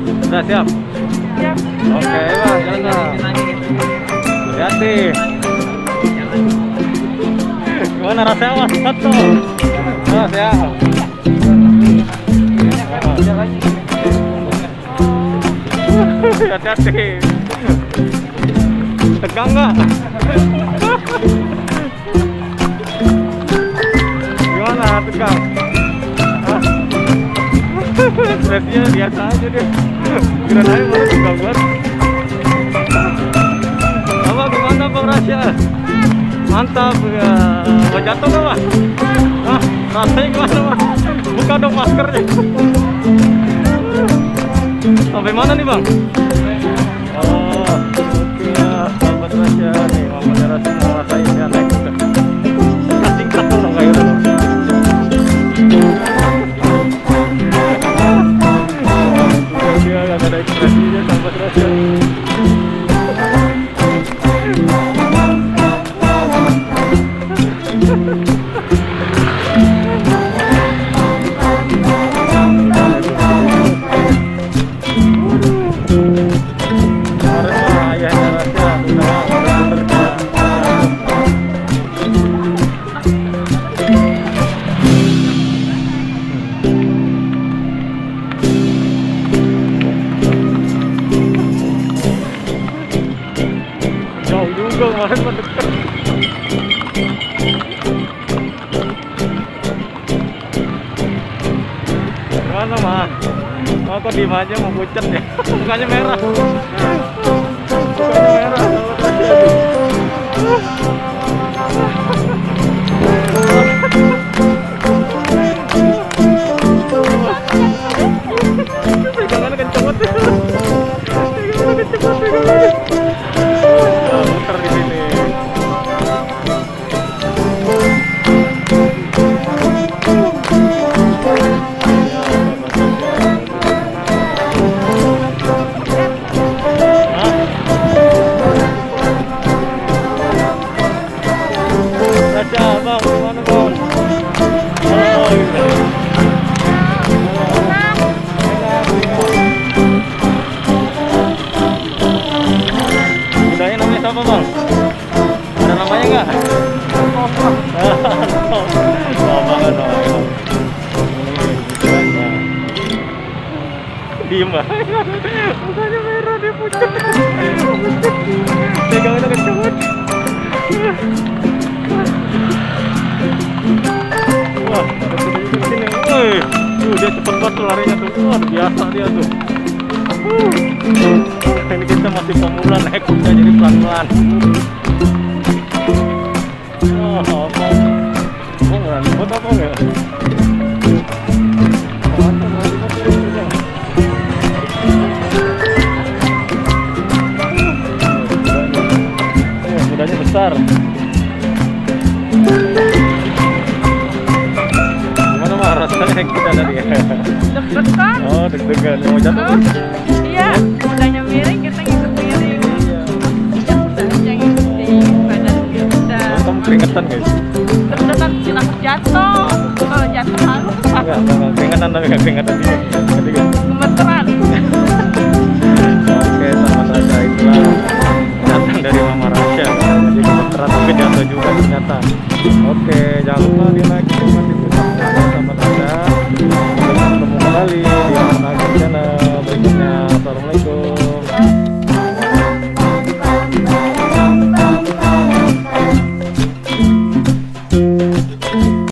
Udah siap? Siap. Oke, Bang, jalan Bang. Hati-hati. Gimana rasanya Mas? Satu. Oh, siap. Hati-hati. Tegang nggak? Gimana tegang? Stresnya biasa aja deh. Kirain aja malah tegang banget. Apa gimana Bang Rasya? Mantap ya. Mau jatuh nggak Mas? Ah, rasanya gimana Mas? Buka dong maskernya. Sampai mana nih Bang? Oh, oke ya, sahabat Rasya nih. Mama Rasya mau rasain ya naik kuda. Singkat dong kayak gitu. Dia nggak ada ekspresinya sahabat Rasya. Jauh juga kemarin mendekat. Gimana Mas? Oh, kok diem aja mau pucat ya? Mukanya merah. Mukanya merah. Pegangannya kenceng banget. Pegangannya kenceng banget. Muter di sini. Raja, Bang, gimana Bang? Oh, gitu. Kudanya namanya siapa Bang? Ada namanya nggak? Diem Bang. Mukanya merah dia pucat. Pegangannya kenceng banget. Wah, ada kuda juga di sini. Woi, dia cepet banget tuh larinya tuh. Wah, biasa dia tuh. Ini kita masih pemula naik kuda jadi pelan-pelan. Oh, apa? Oh, nggak ribet apa nggak? Kudanya besar. Gimana Mas rasanya naik kuda tadi ya? Deg-degan. Oh, deg-degan. Mau jatuh kan? Iya, kudanya miring, kita ngikut miring. Iya. Kudanya ngikutin badan kita. Kamu keringetan guys? Deg-degan kita jatuh. Kalau jatuh harus Enggak keringetan tapi nggak keringetan dia. gemeteran. Oke, sahabat Rasya, itulah datang dari Mama Rasya. Jadi gemeteran tapi jatuh juga ternyata. Oke, jangan lupa di like,